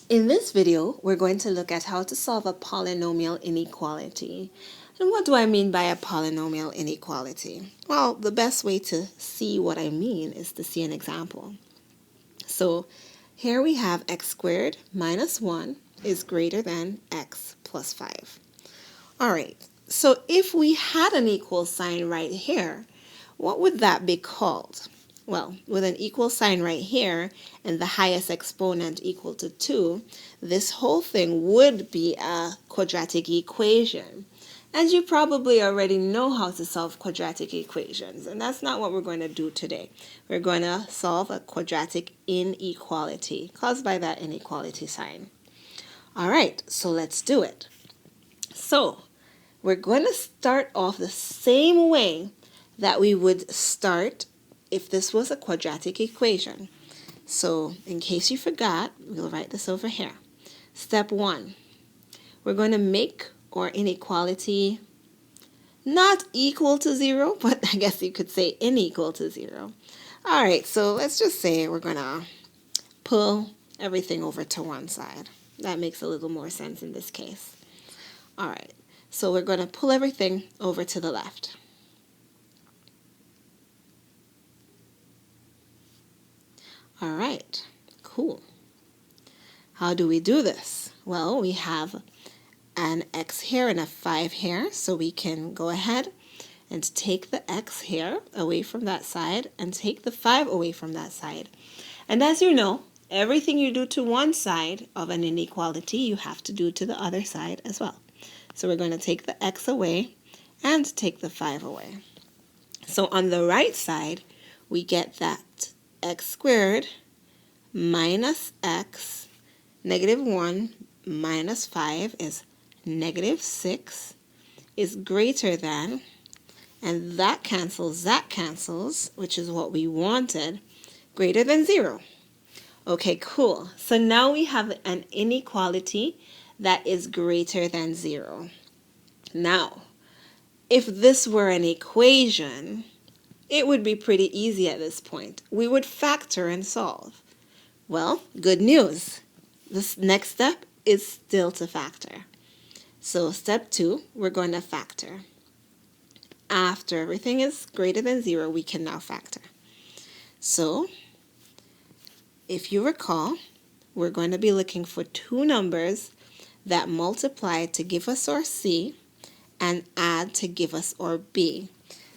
In this video, we're going to look at how to solve a polynomial inequality. And what do I mean by a polynomial inequality? Well, the best way to see what I mean is to see an example. So here we have x squared minus 1 is greater than x plus 5. All right, so if we had an equal sign right here, what would that be called? Well, with an equal sign right here and the highest exponent equal to 2, this whole thing would be a quadratic equation. And you probably already know how to solve quadratic equations, and that's not what we're going to do today. We're going to solve a quadratic inequality caused by that inequality sign. All right, so let's do it. So we're going to start off the same way that we would start if this was a quadratic equation. So in case you forgot, we'll write this over here. Step 1, we're going to make our inequality not equal to 0, but I guess you could say unequal to 0. All right, so let's just say we're going to pull everything over to one side. That makes a little more sense in this case. All right, so we're going to pull everything over to the left. All right, cool. How do we do this? Well, we have an x here and a 5 here, so we can go ahead and take the x here away from that side and take the 5 away from that side. And as you know, everything you do to one side of an inequality, you have to do to the other side as well. So we're going to take the x away and take the 5 away. So on the right side, we get that x squared minus x, negative 1 minus 5 is negative 6, is greater than, and that cancels, which is what we wanted, greater than 0. Okay, cool. So now we have an inequality that is greater than 0. Now, if this were an equation, it would be pretty easy at this point. We would factor and solve. Well, good news. This next step is still to factor. So step 2, we're going to factor. After everything is greater than 0, we can now factor. So if you recall, we're going to be looking for two numbers that multiply to give us our C and add to give us our B.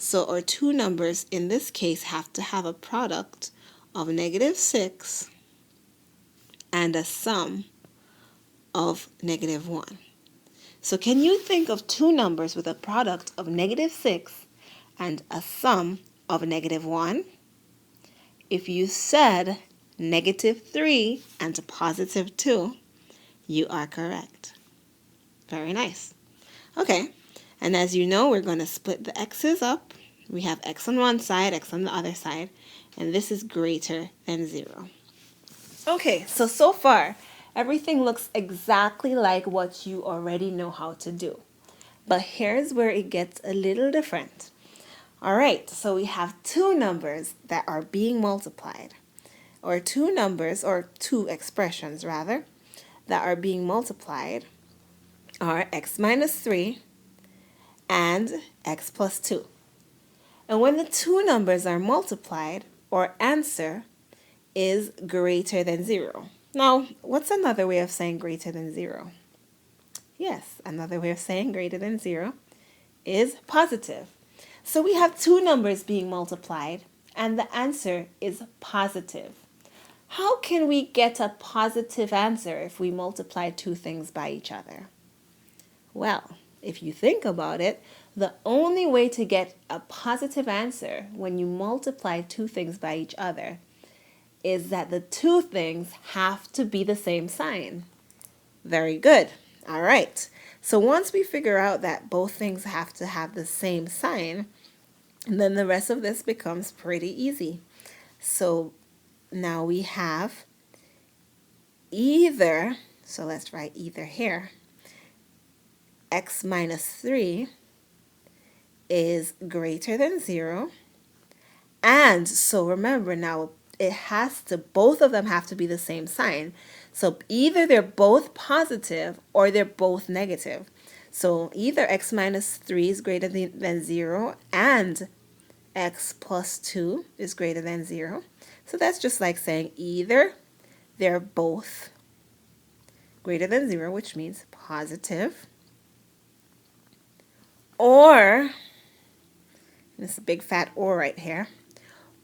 So our two numbers in this case have to have a product of negative 6 and a sum of negative 1. So can you think of two numbers with a product of negative 6 and a sum of negative 1? If you said negative 3 and positive 2, you are correct. Very nice. Okay, and as you know, we're going to split the x's up. We have x on one side, x on the other side, and this is greater than 0. Okay, so far, everything looks exactly like what you already know how to do. But here's where it gets a little different. All right, so we have two numbers that are being multiplied, or two numbers, or two expressions rather, that are being multiplied are x minus 3 and x plus 2. And when the two numbers are multiplied, our answer is greater than 0. Now, what's another way of saying greater than 0? Yes, another way of saying greater than 0 is positive. So we have two numbers being multiplied, and the answer is positive. How can we get a positive answer if we multiply two things by each other? Well, if you think about it, the only way to get a positive answer when you multiply two things by each other is that the two things have to be the same sign. Very good. All right. So once we figure out that both things have to have the same sign, then the rest of this becomes pretty easy. So now we have either, so let's write either here, x minus 3 is greater than 0. And so remember now, both of them have to be the same sign. So either they're both positive or they're both negative. So either x minus 3 is greater than 0 and x plus 2 is greater than 0. So that's just like saying either they're both greater than 0, which means positive, or, this is a big fat or right here,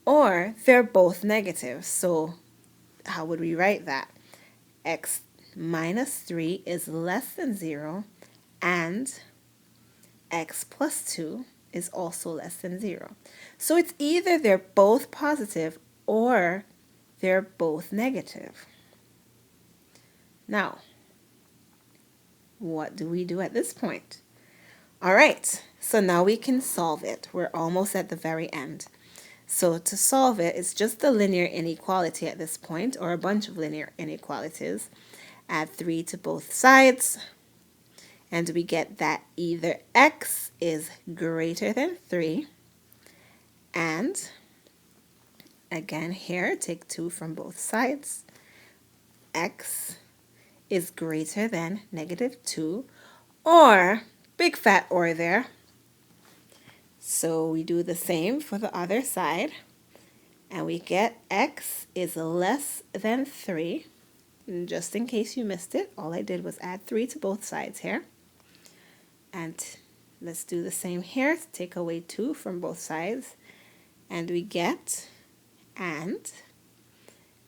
or they're both negative. So how would we write that? X minus 3 is less than 0 and x plus 2 is also less than 0. So it's either they're both positive or they're both negative. Now, what do we do at this point? All right, so now we can solve it. We're almost at the very end. So to solve it, it's just a linear inequality at this point, or a bunch of linear inequalities. Add 3 to both sides, and we get that either x is greater than 3, and again here, take 2 from both sides, x is greater than negative 2, or, big fat or there, so we do the same for the other side, and we get x is less than 3. And just in case you missed it, all I did was add 3 to both sides here. And let's do the same here. Take away 2 from both sides, and we get, and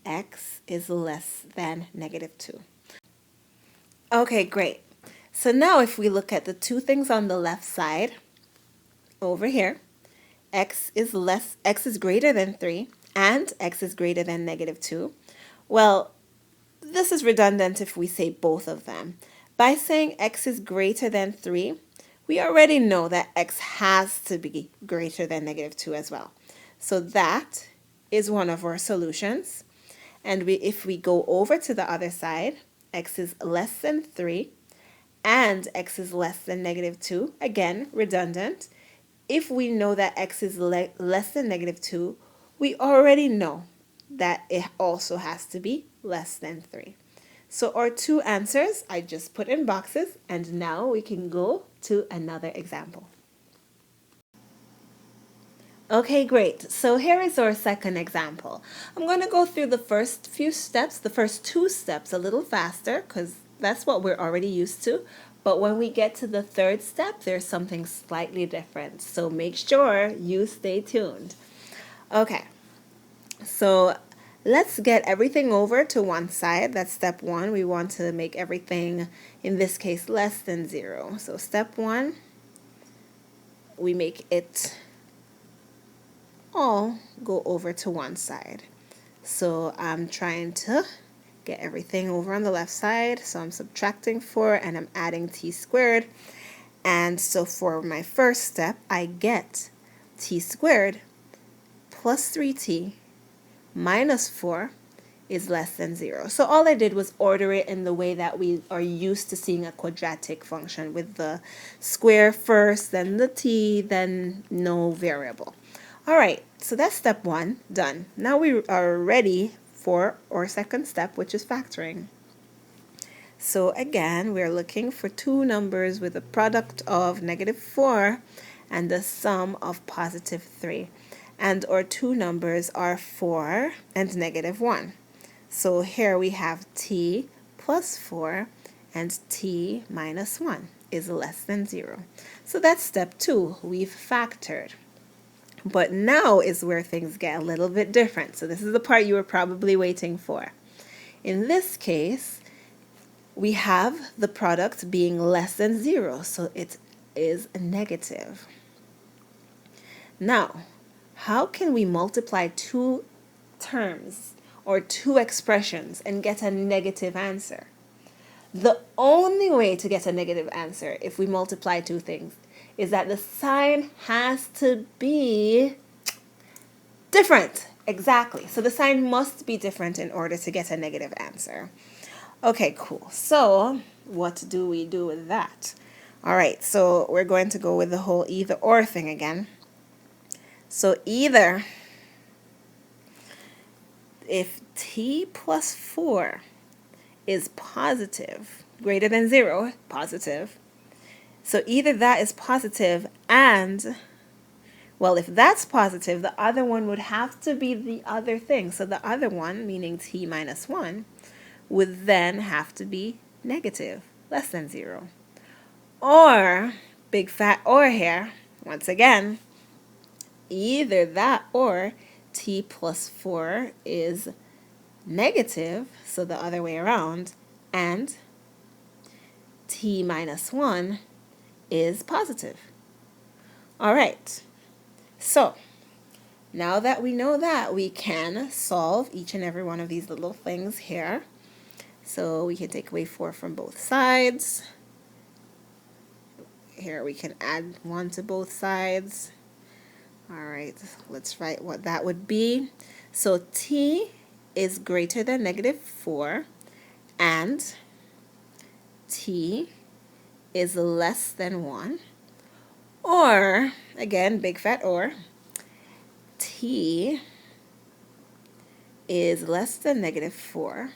x is less than negative 2. Okay, great. So now if we look at the two things on the left side, over here, x is greater than 3 and x is greater than negative 2. Well, this is redundant if we say both of them. By saying x is greater than 3, we already know that x has to be greater than negative 2 as well. So that is one of our solutions. And if we go over to the other side, x is less than 3 and x is less than negative 2, again, redundant. If we know that x is less than negative 2, we already know that it also has to be less than 3. So our two answers I just put in boxes, and now we can go to another example. Okay, great. So here is our second example. I'm going to go through the first few steps, the first two steps a little faster because that's what we're already used to. But when we get to the third step, there's something slightly different. So make sure you stay tuned. Okay, so let's get everything over to one side. That's step one. We want to make everything, in this case, less than 0. So step one, we make it all go over to one side. So I'm trying to get everything over on the left side. So I'm subtracting 4 and I'm adding t squared. And so for my first step, I get t squared plus 3t minus 4 is less than 0. So all I did was order it in the way that we are used to seeing a quadratic function, with the square first, then the t, then no variable. All right, so that's step one, done. Now we are ready for our second step, which is factoring. So again, we're looking for two numbers with a product of -4 and the sum of +3. And our two numbers are 4 and -1. So here we have t plus 4 and t minus 1 is less than 0. So that's step 2. We've factored. But now is where things get a little bit different. So this is the part you were probably waiting for. In this case, we have the product being less than 0, so it is negative. Now, how can we multiply two terms or two expressions and get a negative answer? The only way to get a negative answer if we multiply two things is that the sign has to be different. Exactly. So the sign must be different in order to get a negative answer. Okay, cool. So what do we do with that? All right, so we're going to go with the whole either or thing again. So either if t plus 4 is positive, greater than 0, positive, so either that is positive and, well, if that's positive, the other one would have to be the other thing. So the other one, meaning t minus 1, would then have to be negative, less than 0. Or, big fat or here, once again, either that or t plus 4 is negative, so the other way around, and t minus 1 is positive. All right, so now that we know that, we can solve each and every one of these little things here. So we can take away 4 from both sides. Here we can add 1 to both sides. All right, let's write what that would be. So t is greater than negative 4 and t is less than 1. Or, again, big fat or, t is less than negative 4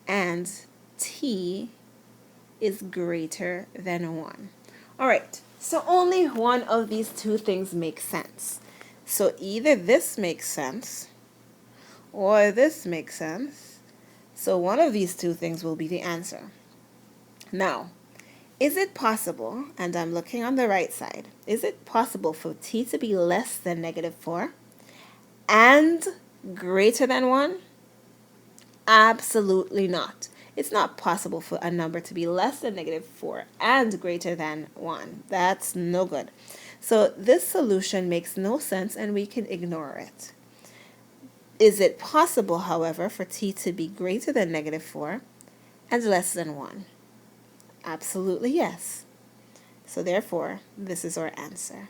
and t is greater than 1. All right, so only one of these two things makes sense. So either this makes sense or this makes sense. So one of these two things will be the answer. Now, is it possible, and I'm looking on the right side, is it possible for t to be less than negative 4 and greater than 1? Absolutely not. It's not possible for a number to be less than negative 4 and greater than 1. That's no good. So this solution makes no sense and we can ignore it. Is it possible, however, for t to be greater than negative 4 and less than 1? Absolutely yes. So therefore, this is our answer.